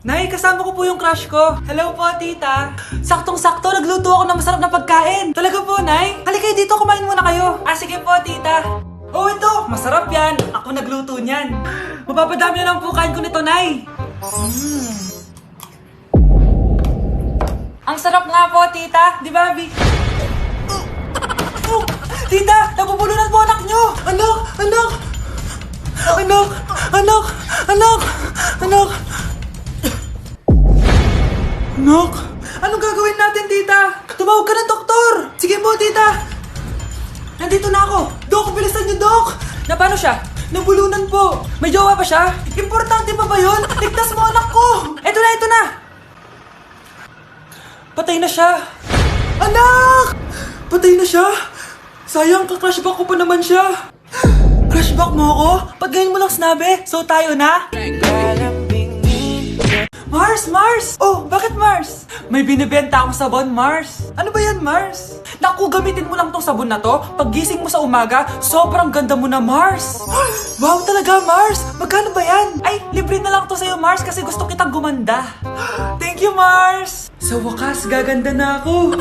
Nay, kasama ko po yung crush ko. Hello po, tita. Saktong-sakto, nagluto ako ng masarap na pagkain. Talaga po, Nay? Halika dito, kumain muna kayo. Sige po, tita. Oh, ito, masarap yan. Ako nagluto niyan. Mapapadami na lang po kain ko nito, Nay. Ang sarap nga po, tita. Di ba, Abby? Tita, nabubulunan po anak nyo. Anak, anak. Anak, anak, anak, anak. Anak, anong gagawin natin, tita? Tumawag ka ng doktor! Sige po, tita! Nandito na ako! Dok, bilisan niyo, Dok! Na paano siya? Nabulunan po! May jowa pa siya? Importante pa ba yun? Ligtas mo anak ko! Eto na, eto na! Patay na siya! Anak! Patay na siya? Sayang, ka-crushback ko pa naman siya! Crushback mo ako? Pag ngayon mo lang sinabi, so tayo na? Mars! Mars! Oh, bakit Mars? May binibenta akong sabon, Mars. Ano ba yan, Mars? Naku, gamitin mo lang tong sabon na to. Pag gising mo sa umaga, sobrang ganda mo na, Mars. Wow, talaga, Mars. Magkano ba yan? Ay, libre na lang to sa'yo, Mars, kasi gusto kitang gumanda. Thank you, Mars. Sa wakas, gaganda na ako.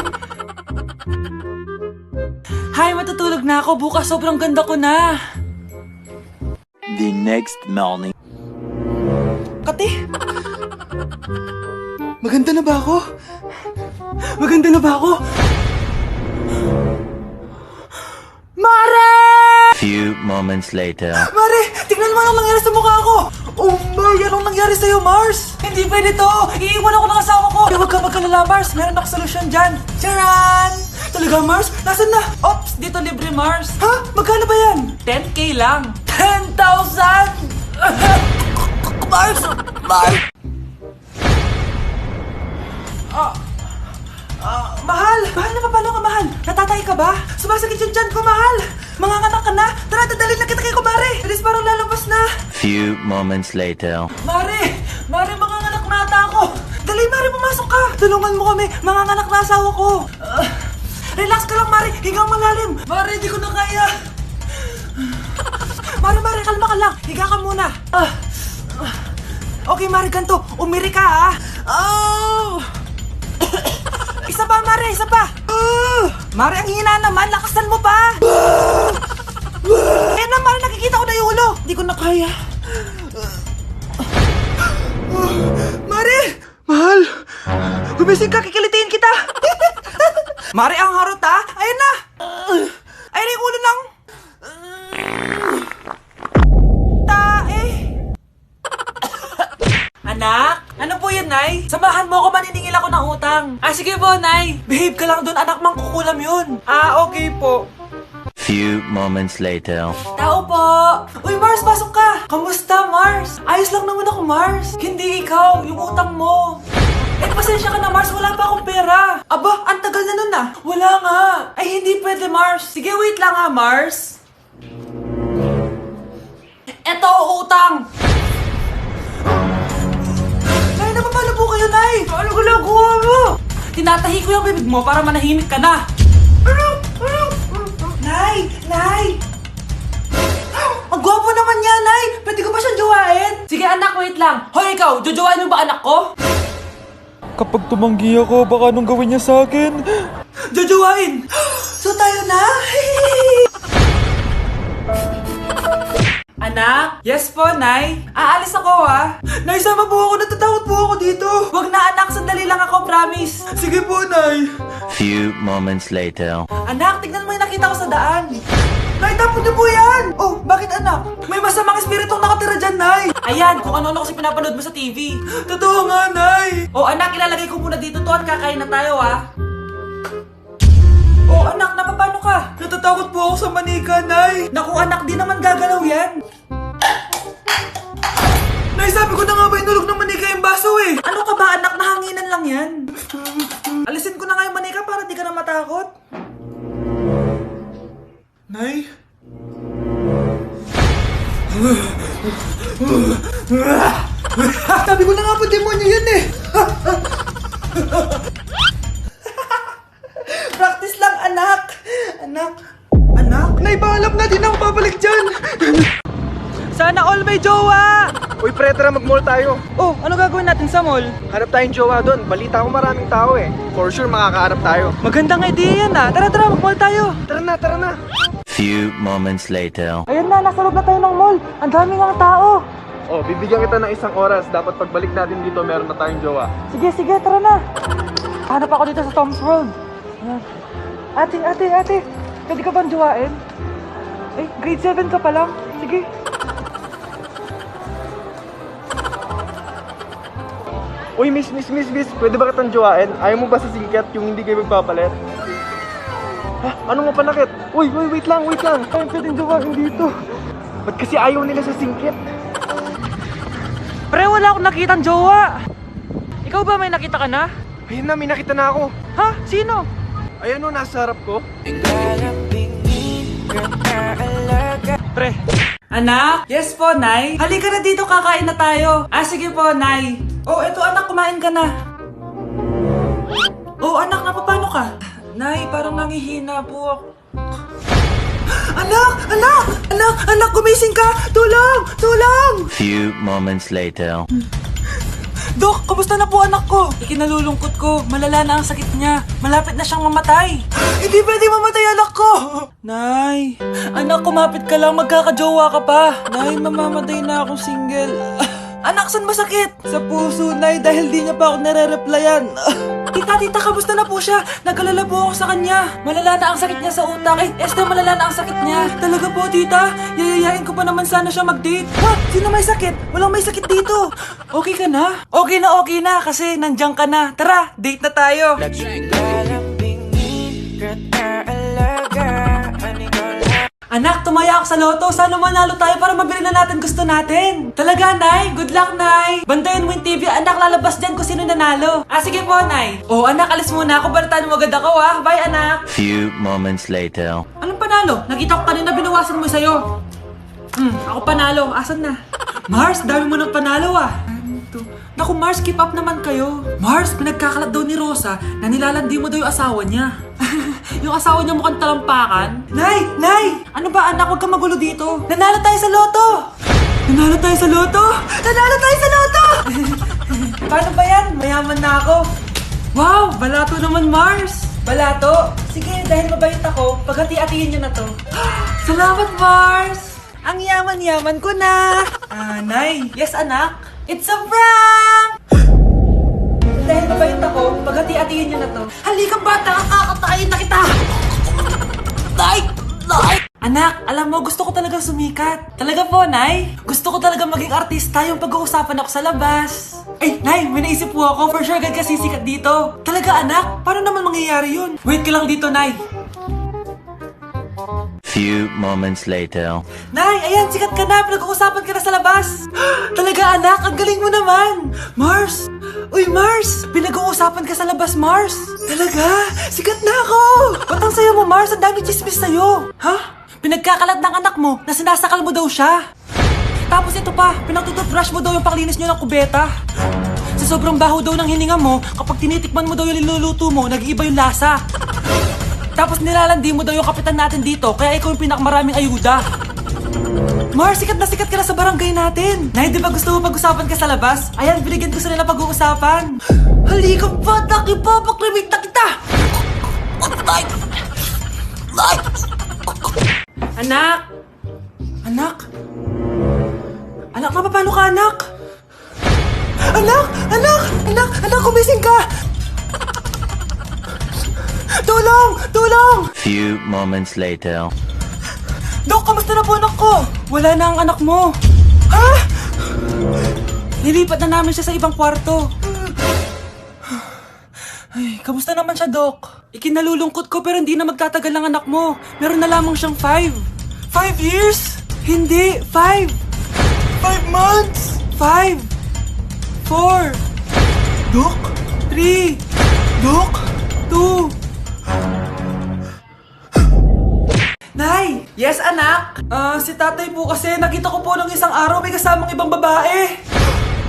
Hay, matutulog na ako. Bukas, sobrang ganda ko na. The next morning. Kati? Maganda na ba ako? Maganda na ba ako? Mare! Few moments later. Mare! Tingnan mo anong nangyari sa mukha ko! Oh my! Anong nangyari sa'yo, Mars? Hindi pwede to! Iiwan ako ng asawa ko! Huwag ka magkalala, Mars! Meron akong solusyon dyan! Charan! Talaga, Mars? Nasaan na? Ops! Dito libre, Mars! Ha? Magkano ba yan? 10K lang! 10,000! Mars! Mars! Mahal! Mahal na paano ka, mahal? Natatay ka ba? Sumasakit yung tiyan ko, mahal! Manganganak ka na? Tara, dadalhin na kita kay kumare! Alis parang lalabas na! Few moments later. Mare! Mare, manganganak na ata ako! Dali, Mare, pumasok ka! Tulungan mo kami! Manganganak na asawa ko! Relax ka lang, Mare! Higang malalim! Mare, di ko na kaya! Mare, kalma ka lang! Higa ka muna! Okay, Mare, ganito! Umiri ka, ha! Isa pa, Mare! Isa pa! Mare, ang hina naman! Lakasan mo pa! Ayan na, Mare! Nakikita ko na yung ulo! Di ko na kaya! Mare! Mahal! Gumising ka! Kikilitiin kita! Mare, ang harot, ha! Ayan na! Ayan na yung ulo ng... tae! Anak? Ano po yan, Nay? Samahan mo ako, maniningil ako ng utang. Sige po, Nay. Behave ka lang dun, anak, mangkukulam yun. Okay po. Few moments later. Tao po! Uy, Mars, pasok ka! Kamusta, Mars? Ayos lang naman ako, Mars. Hindi ikaw, yung utang mo. Pasensya ka na, Mars. Wala pa akong pera. Aba, ang tagal na nun, Wala nga. Ay, hindi pwede, Mars. Sige, wait lang, Mars. Eto, utang. Nay, napapala po kayo, Nay. Ano ginagawa mo? Tinatahi ko yung bibig mo para manahimik ka na. Nay! Nay! Ang gwapo naman niya, Nay! Pwede ko ba siyang jowain? Sige, anak, wait lang. Hoy, ikaw, jojowain mo ba anak ko? Kapag tumanggi ako, baka anong gawin niya sa akin? Jojowain! So tayo na? Anak? Yes po, Nay. Aalis ako, ha? Nay, sama po ako. Natatakot po ako dito. Wag na, anak. Sandali lang ako, promise. Sige po, Nay. Few moments later. Anak, tignan mo yung nakita ko sa daan. Nay, tapon niyo po yan! Oh, bakit anak? May masamang espiritong nakatira dyan, Nay! Ayan, kung ano-ano kasi pinapanood mo sa TV. Totoo nga, Nay! Oh, anak, ilalagay ko muna dito to at kakain na tayo, ha? Oh, anak, napapano ka? Natatakot po ako sa manika, Nay! Naku, anak, di naman gagalaw yan! Nay, sabi ko na nga ba inulog ng manika yung baso, eh! Ano ka ba, anak? Nahanginan lang yan! Alisin ko na nga yung manika para di ka na matakot. Nay? Sabi ko na nga po, demonyo yan eh! Practice lang, anak! Anak? Anak? Nay, paalam na, di na ako babalik dyan! Sana all may jowa! Uy, pre, tara, mag-mall tayo. Oh, ano gagawin natin sa mall? Hanap tayong jowa doon. Balita ko maraming tao eh. For sure, makakahanap tayo. Magandang idea yan ah. Tara, mag-mall tayo. Tara na. Few moments later. Ayan na, nasa loob na tayo ng mall. Ang daming mga tao. Oh, bibigyan kita ng isang oras. Dapat pagbalik natin dito, meron na tayong jowa. Sige, tara na. Hanap ako dito sa Tom's World. Ayan. Ate. Pwede ka bang jowain? Ay, grade 7 ka pa lang. Sige. Uy, miss. Pwede ba kitang jowain? Ayaw mo ba sa singkat yung hindi kayo magpapalit? Ha? Ano nga panakit? Uy, wait lang. Ay, pwedeng jowain dito. Ba't kasi ayaw nila sa singkit? Pre, wala akong nakitang jowa. Ikaw ba may nakita ka na? Ayun na, may nakita na ako. Ha? Sino? Ayan o, nasa harap ko. Pre. Anak? Yes po, Nay. Halika na dito, kakain na tayo. Sige po, Nay. Oh, eto anak, kumain ka na. Oh, anak, napapano ka? Nay, parang nangihina po ako. Anak, gumising ka! Tulong! Few moments later. Dok, kamusta na po anak ko? Ikinalulungkot ko, malala na ang sakit niya. Malapit na siyang mamatay. Hindi pwede mamatay anak ko! Nay, anak, kumapit ka lang, magkakajowa ka pa. Nay, mamamatay na akong single. Anak, saan masakit? Sa puso, Nay, dahil di niya pa ako nare-replyan. Tita, kamusta na po siya? Nag-alala po ako sa kanya. Malala na ang sakit niya sa utak. Esther, malala na ang sakit niya. Talaga po, tita? Yayayain ko pa naman sana siya mag-date. Ha? Sino may sakit? Walang may sakit dito. Okay ka na? Okay na, kasi nandiyan ka na. Tara, date na tayo. Anak, tumaya ako sa loto. Sana manalo tayo para mabili na natin gusto natin. Talaga, Nay? Good luck, Nay. Bantayan mo yung TV. Anak, lalabas dyan kung sino nanalo. Sige po, Nay. Oh, anak, alis muna ako. Balitaan mo agad ako, ha? Bye, anak. Few moments later. Anong panalo? Nakita ko kanina binawasan mo sa'yo. Ako panalo. Asan na? Mars, dami mo ng panalo, ah. Naku, Mars, keep up naman kayo. Mars, pinagkakalat daw ni Rosa na nilalandi mo daw yung asawa niya. Yung asawa niya mukhang talampakan. Nay! Ano ba anak? Huwag kang magulo dito. Nanalo tayo sa loto! Paano ba yan? Mayaman na ako. Wow! Balato naman, Mars! Balato? Sige, dahil mabait ako, paghati-hatiin niyo na to. Salamat, Mars! Ang yaman-yaman ko na! Nay! Yes, anak? It's a prank! Dahil mabait ako, paghati-hatiin niyo na to. Halika bata, kakatayin na kita! Nay! Anak, alam mo, gusto ko talagang sumikat. Talaga po, Nay? Gusto ko talaga maging artista yung pag-uusapan ako sa labas. Ay, Nay, may naisip po ako. For sure, agad ka sisikat dito. Talaga, anak? Paano naman mangyayari yun? Wait ka lang dito, Nay. Few moments later. Nay, ayan, sikat ka na. Pinag-uusapan ka na sa labas. Talaga, anak? Ang galing mo naman. Mars! Uy, Mars! Pinag-uusapan ka sa labas, Mars. Talaga? Sikat na ako! Ba't ang sayo mo, Mars? Ang dami chismis sa'yo. Ha? Pinagkakalat ng anak mo na sinasakal mo daw siya. Tapos ito pa, pinagtututbrush mo daw yung panglinis nyo ng kubeta. Sa sobrang baho daw ng hininga mo, kapag tinitikman mo daw yung niluluto mo, nag-iiba yung lasa. Tapos nilalandi mo daw yung kapitan natin dito, kaya ikaw yung pinakamaraming ayuda. Mars, sikat ka na sa barangay natin. Nay, di ba gusto mo pag-usapan ka sa labas? Ayan, binigyan ko sila na pag-uusapan. Halika bata, ipapaklimit na kita! Anak, napapalo ka, anak? Anak, gumising ka! Tulong! Few moments later. Dok, kamusta na po anak ko? Wala na ang anak mo. Ha? Nilipat na namin siya sa ibang kwarto. Ay, kamusta naman siya, Dok? Ikinalulungkot ko pero hindi na magtatagal ang anak mo. Meron na lamang siyang 5. 5 years? Hindi, 5. 5 months? 5. 4. Dok? 3. Dok? 2. Nay! Yes, anak? Si tatay po kasi nakita ko po nung isang araw may kasamang ibang babae.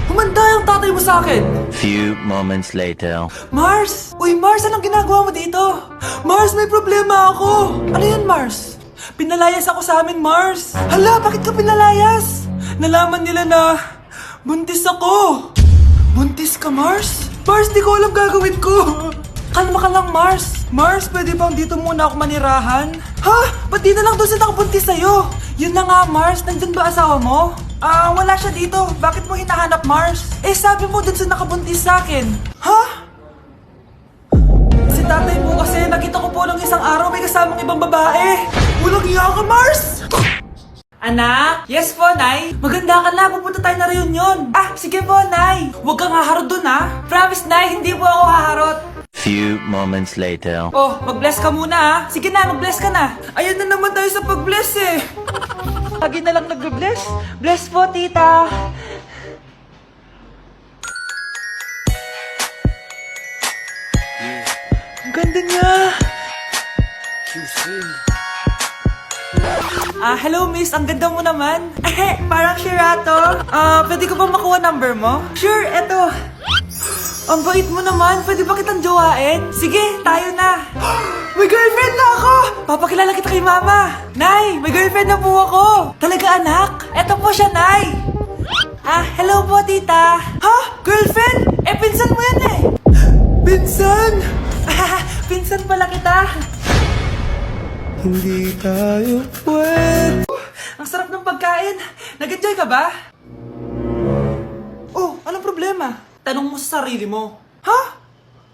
Humanda yung tatay mo sa akin. Few moments later. Mars! Uy, Mars, anong ginagawa mo dito? Mars, may problema ako. Ano yan, Mars? Pinalayas ako sa amin, Mars. Hala, bakit ka pinalayas? Nalaman nila na Buntis ako! Buntis ka, Mars? Mars, di ko alam gagawin ko! Kalma ka lang, Mars! Mars, pwede bang dito muna ako manirahan? Ha? Ba't di na lang doon sa nakabuntis sa'yo? Yun na nga, Mars. Nandun ba asawa mo? Wala siya dito. Bakit mo hinahanap, Mars? Eh, sabi mo dun sa nakabuntis sa'kin. Ha? Si tatay mo kasi nakita ko po nung isang araw may kasamang ibang babae. Walang iya ka, Mars! Anak? Yes po, Nay. Maganda ka na. Pupunta tayo na reunion. Sige po, Nay. Huwag kang haharot dun, ha? Promise, Nay. Hindi po ako haharot. Few moments later. Oh, mag-bless ka muna, ha? Sige na, mag-bless ka na. Ayun na naman tayo sa pag-bless, eh. Lagi na lang nag-bless. Bless po, tita. Ang ganda niya. Hello miss, ang ganda mo naman. Parang Shirato. Pwede ko ba makuha number mo? Sure, eto. Ang bait mo naman, pwede ba kitang jowain? Sige, tayo na. May girlfriend na ako! Papakilala kita kay mama. Nay, may girlfriend na po ako. Talaga anak? Eto po siya, Nay. Hello po tita. Ha? Girlfriend? Pinsan mo yan eh. Pinsan? Pinsan pala kita. Hindi tayo pwede. Ang sarap ng pagkain. Nag-enjoy ka ba? Oh, anong problema? Tanong mo sa sarili mo. Ha?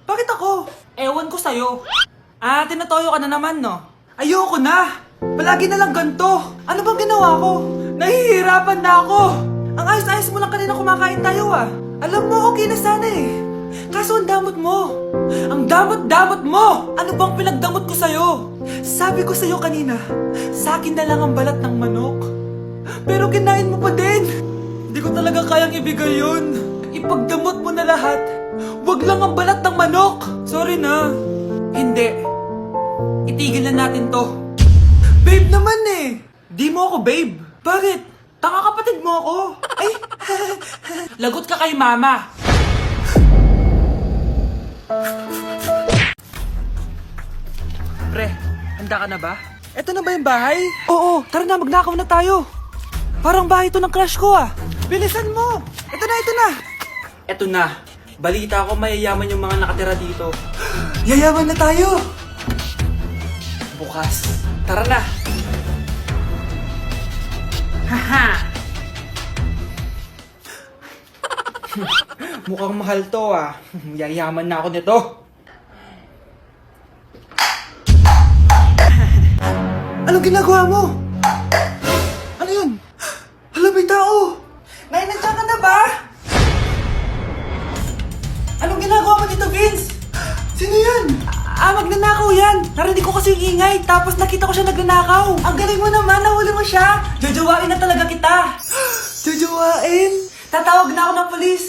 Bakit ako? Ewan ko sa'yo. Tinatoyo ka na naman, no? Ayoko na. Palagi na lang ganito. Ano bang ginawa ko? Nahihirapan na ako. Ang ayos-ayos mo lang kanina kumakain tayo, Alam mo, okay na sana eh. Kaso ang damot mo. Ang damot-damot mo! Ano bang pinagdamot ko sa'yo? Sabi ko sa'yo kanina, sa akin na lang ang balat ng manok. Pero kinain mo pa din. Hindi ko talaga kayang ibigay yun. Ipagdamot mo na lahat. Wag lang ang balat ng manok. Sorry na. Hindi. Itigil na natin to. Babe naman eh. Di mo ako babe. Bakit? Tanga kapatid mo ako. Ay, lagot ka kay mama. Pre, handa ka na ba? Eto na ba yung bahay? Oo, tara na, magnakaw na tayo. Parang bahay to ng crush ko Bilisan mo! Ito na! Eto na. Balita ko mayayaman yung mga nakatira dito. Yayaman na tayo! Bukas. Tara na! Haha! Mukhang mahal to Yayaman na ako nito. Anong ginagawa mo? Ano yun? Hala, may tao! Nay, nandiyan ka na ba? Anong ginagawa mo dito, Vince? Sino yan? Magnanakaw yan. Narinig ko kasi yung ingay, tapos nakita ko siya nagnanakaw. Ang galing mo naman, nahuli mo siya. Jojowain na talaga kita. Jojowain? Tatawag na ako ng polis.